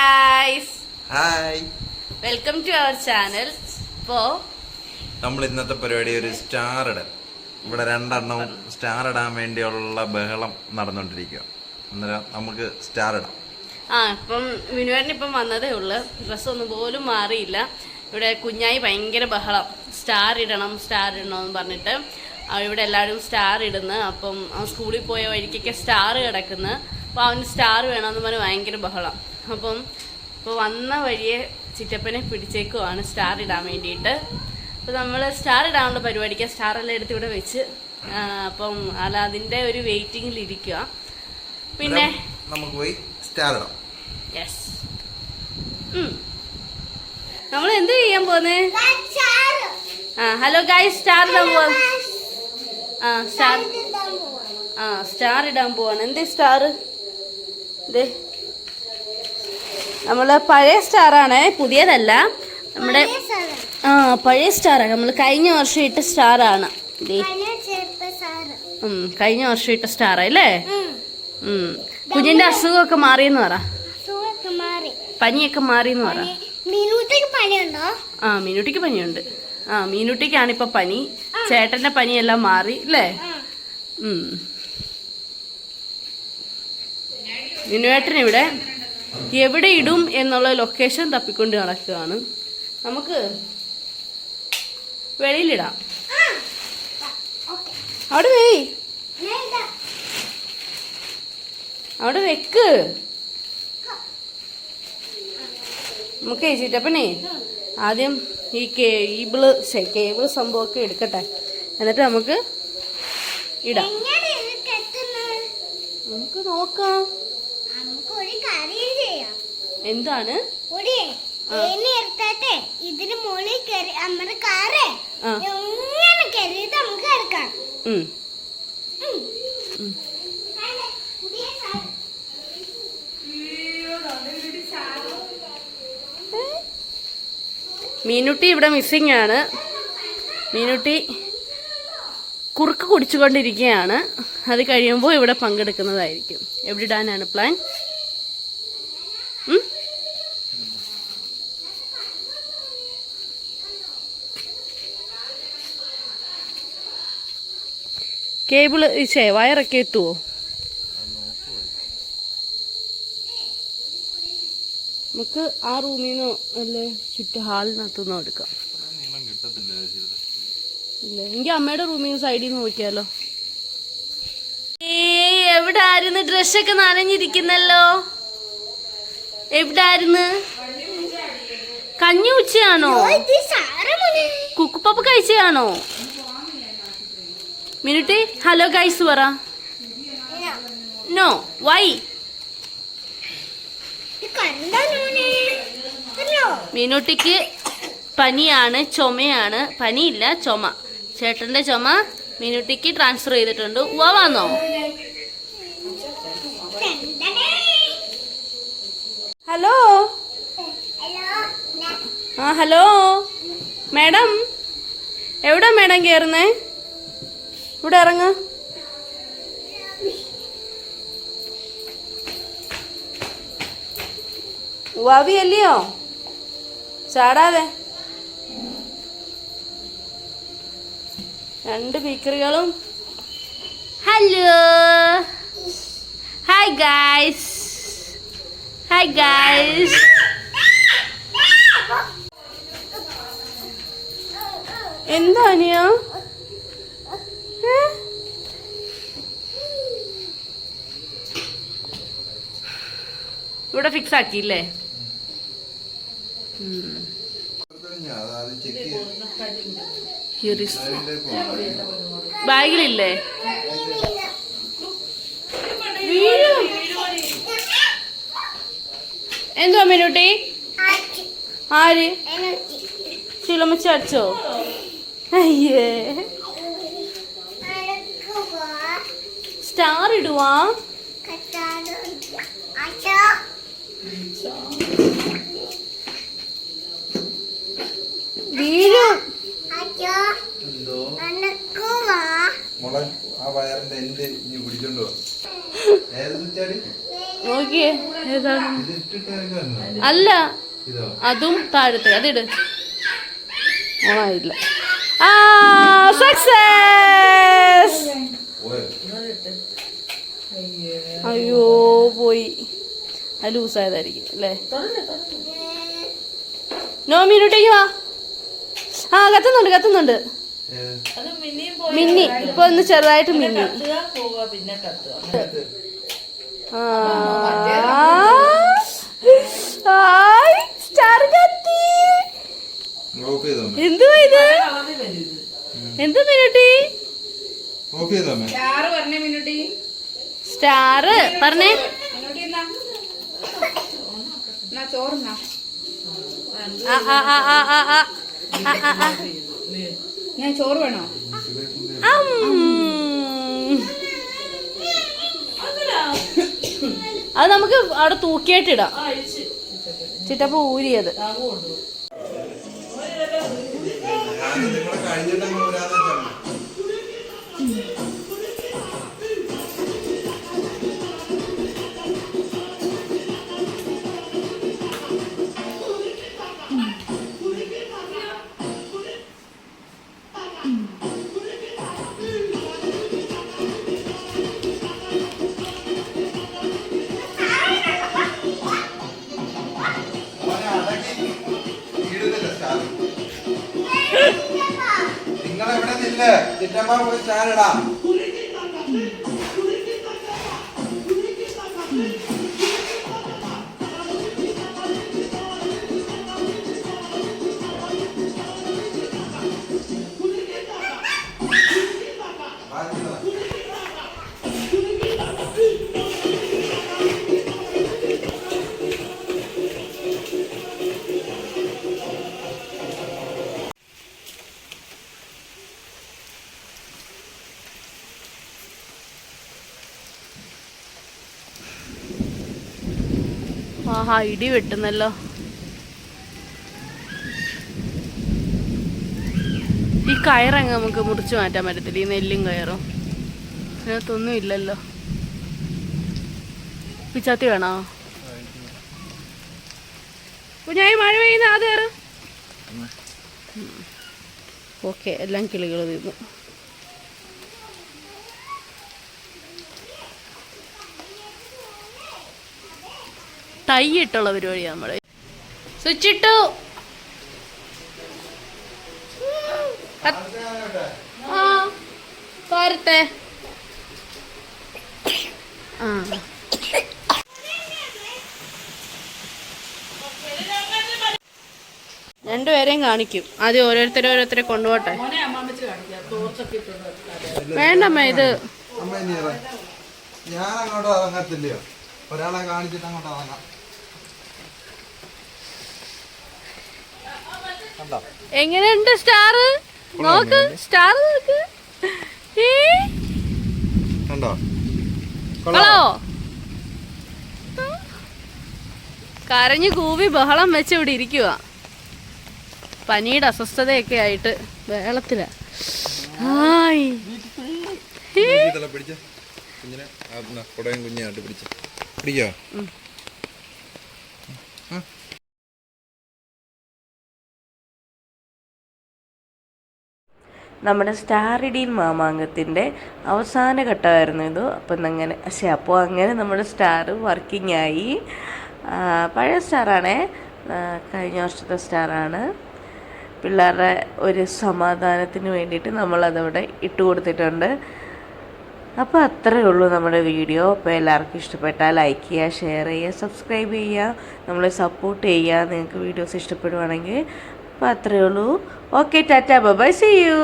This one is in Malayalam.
Guys, hi, welcome to our channel. ഇപ്പോൾ നമ്മൾ ഇന്നത്തെ പരിപാടി ഒരു സ്റ്റാർ ഇടൽ. ഇവിടെ രണ്ടെണ്ണവും സ്റ്റാർ ഇടാൻ വേണ്ടിയുള്ള ബഹളം നടന്നുകൊണ്ടിരിക്കുക. അന്നേരം നമുക്ക് സ്റ്റാർ ഇടാം. ഇപ്പം മിനുവേട്ടൻ ഇപ്പം വന്നതേ ഉള്ളു. ഡ്രസ്സൊന്നും പോലും മാറിയില്ല. ഇവിടെ കുഞ്ഞായി ഭയങ്കര ബഹളം, സ്റ്റാർ ഇടണം എന്ന് പറഞ്ഞിട്ട്. ഇവിടെ എല്ലാവരും സ്റ്റാർ ഇടുന്നു. അപ്പം അവൻ സ്കൂളിൽ പോയ വഴിക്കൊക്കെ സ്റ്റാർ കിടക്കുന്നു. അപ്പോൾ അവന് സ്റ്റാർ വേണമെന്ന് പറഞ്ഞ് ഭയങ്കര ബഹളം. അപ്പം ഇപ്പോൾ വന്ന വഴിയെ ചിറ്റപ്പനെ പിടിച്ചേക്കുവാണ് സ്റ്റാർ ഇടാൻ വേണ്ടിയിട്ട്. അപ്പോൾ നമ്മൾ സ്റ്റാർ ഇടാനുള്ള പരിപാടിക്ക് സ്റ്റാറെല്ലാം എടുത്ത് ഇവിടെ വെച്ച് അപ്പം അതിൻ്റെ ഒരു വെയിറ്റിങ്ങിലിരിക്കുക. പിന്നെ നമുക്ക് പോയി സ്റ്റാർ ഇടാം. യെസ്, നമ്മൾ എന്ത് ചെയ്യാൻ പോന്നെ? ഹലോ ഗൈസ്, സ്റ്റാർ ഇടാൻ പോവാ. സ്റ്റാർ ഇടാൻ പോവാണ്. എന്തേ സ്റ്റാർ? ഇതേ നമ്മള് പഴയ സ്റ്റാറാണ്, പുതിയതല്ല. നമ്മുടെ പഴയ സ്റ്റാറാണ്. നമ്മൾ കഴിഞ്ഞ വർഷം ഇട്ട സ്റ്റാറാണ്. കഴിഞ്ഞ വർഷം ഇട്ട സ്റ്റാറാ അല്ലേ? കുഞ്ഞിന്റെ അസുഖമൊക്കെ മാറിയെന്ന് പറ. പനിയൊക്കെ മാറിയെന്ന് പറ. മീനുട്ടിക്ക് പനിയുണ്ട്. മീനുട്ടിക്കാണിപ്പൊ പനി. ചേട്ടന്റെ പനിയെല്ലാം മാറി അല്ലേ? മിനുവേട്ടൻ ഇവിടെ എവിടെ ഇടും എന്നുള്ള ലൊക്കേഷൻ തപ്പിക്കൊണ്ട് നടക്കുകയാണ്. നമുക്ക് വെളിയിലിടാം. അവിടെ വെക്ക്. നമുക്ക് ചിറ്റപ്പനെ ആദ്യം ഈ കേബിള് സംഭവമൊക്കെ എടുക്കട്ടെ, എന്നിട്ട് നമുക്ക് ഇടാം. നമുക്ക് നോക്കാം. എന്താണ് ഇതിന് മുകളിൽ നമ്മുടെ കാറ് നമുക്ക് എടുക്കാം. മീനുട്ടി ഇവിടെ മിസ്സിംഗ് ആണ്. മീനുട്ടി കുറുക്ക് കുടിച്ചുകൊണ്ടിരിക്കുകയാണ്. അത് കഴിയുമ്പോൾ ഇവിടെ പങ്കെടുക്കുന്നതായിരിക്കും. എവിടെ ഇടാനാണ് പ്ലാൻ? കേബിള് വയറൊക്കെ എത്തുവോ? നമുക്ക് ആ റൂമിൽ നിന്നോ അല്ലേ ചുറ്റും ഹാളിനകത്തുനിന്നോ എടുക്കാം. ഇല്ല, എനിക്ക് അമ്മയുടെ റൂമിൽ നിന്ന് സൈഡിൽ നിന്ന് നോക്കിയാലോ. എവിടെ ആയിരുന്നു? ഡ്രസ്സൊക്കെ നനഞ്ഞിരിക്കുന്നല്ലോ. എവിടെ ആയിരുന്നു? കഞ്ഞി ഉച്ചയാണോ? കുക്കുപ്പപ്പ കഴിച്ചാണോ? മിനുട്ടി ഹലോ ഗൈസ് പറ. No, why? മീനുട്ടിക്ക് പനിയാണ്, ചുമയാണ്. പനിയില്ല, ചുമ. ചേട്ടന്റെ ചുമ മീനുട്ടിക്ക് ട്രാൻസ്ഫർ ചെയ്തിട്ടുണ്ട്. വന്നോ? ഹലോ. ഹലോ മാഡം, എവിടാ മാഡം കേറുന്നേ? ഇവിടെ ഇറങ്ങ. വാവി അല്ലയോ? ചാടാതെ. രണ്ട് ബീക്കറികളും. Hello, hi guys. എന്താ അനിയാ? ഇവിടെ ഫിക്സ് ആക്കിയില്ലേ? ബാഗിലില്ലേ? എന്തുവാ മിനുട്ടി? ആര്? ചിലമച്ച അടിച്ചോ? അയ്യേ, സ്റ്റാർ ഇടുവാ. വീഴും. ആ വയറിന്റെ എന്റെ പിടിച്ചോണ്ട് പോവാ. നോക്കിയേ ഏതാണ് അല്ല അതും താഴത്തെ അതിട് ഓണായില്ല ആ സക്സസ് അയ്യോ പോയി അത് ലൂസായതായിരിക്കും അല്ലേ നോ മിനിട്ടേക്ക് വാ ആ കത്തുന്നുണ്ട് മിന്നി ഇപ്പൊ ഒന്ന് ചെറുതായിട്ട് മിന്നി സ്റ്റാർ കത്തി എന്തുവാ ഇത് എന്ത് മിനുട്ടി സ്റ്റാർ പറഞ്ഞേ ഞാൻ ചോറ് വേണോ അത് നമുക്ക് അവിടെ തൂക്കിയായിട്ടിടാം ചിറ്റപ്പ ഊരിയത് നിങ്ങളെവിടെ നില്ല ചിറ്റമ്മ പോയി സ്റ്റാർ ഇടാം ആഹാ ഇടി വെട്ടുന്നല്ലോ ഈ കയറങ്ങ് നമുക്ക് മുറിച്ച് മാറ്റാൻ പറ്റത്തില്ല ഈ നെല്ലും കയറും അതിനകത്തൊന്നും ഇല്ലല്ലോ പിച്ചാത്തി വേണോ കുഞ്ഞായി മഴ പെയ്യുന്ന അത് കയറ് ഓക്കെ എല്ലാം കിളികൾ തീർന്നു തൈ ഇട്ടുള്ള പരിപാടിയാണ് നമ്മള് സ്വിച്ച് ഇട്ടു ആ പോരട്ടെ ആ രണ്ടുപേരെയും കാണിക്കും ആദ്യം ഓരോരുത്തരെ കൊണ്ടുപോട്ടെ വേണ്ടമ്മ ഇത് ഞാൻ അങ്ങോട്ട് ഇറങ്ങത്തില്ലയോ ഒരാളെ കാണിച്ചിട്ട് അങ്ങോട്ട് ഇറങ്ങാം എങ്ങനെയുണ്ട് സ്റ്റാർ നോക്ക് സ്റ്റാർ നോക്ക് കണ്ടോ ഹലോ കരഞ്ഞു കൂവി ബഹളം വെച്ച് ഇവിടെ ഇരിക്കുക പനിയുടെ അസ്വസ്ഥതയൊക്കെ ആയിട്ട് ബഹളത്തില കുഞ്ഞായിട്ട് പിടിച്ചോ നമ്മുടെ സ്റ്റാർ ഇടീൻ മാമാങ്കത്തിൻ്റെ അവസാന ഘട്ടമായിരുന്നു ഇത്. അപ്പോൾ അങ്ങനെ നമ്മുടെ സ്റ്റാർ വർക്കിംഗ് ആയി. പഴയ സ്റ്റാറാണേ, കഴിഞ്ഞ വർഷത്തെ സ്റ്റാറാണ്. പിള്ളേരുടെ ഒരു സമാധാനത്തിന് വേണ്ടിയിട്ട് നമ്മളതവിടെ ഇട്ട് കൊടുത്തിട്ടുണ്ട്. അപ്പോൾ അത്രയേ ഉള്ളൂ നമ്മുടെ വീഡിയോ. അപ്പോൾ എല്ലാവർക്കും ഇഷ്ടപ്പെട്ടാൽ ലൈക്ക് ചെയ്യുക, ഷെയർ ചെയ്യുക, സബ്സ്ക്രൈബ് ചെയ്യുക, നമ്മളെ സപ്പോർട്ട് ചെയ്യുക നിങ്ങൾക്ക് വീഡിയോസ് ഇഷ്ടപ്പെടുവാണെങ്കിൽ. അപ്പോൾ അത്രയേ ഉള്ളൂ. Okay, tata, bye, see U.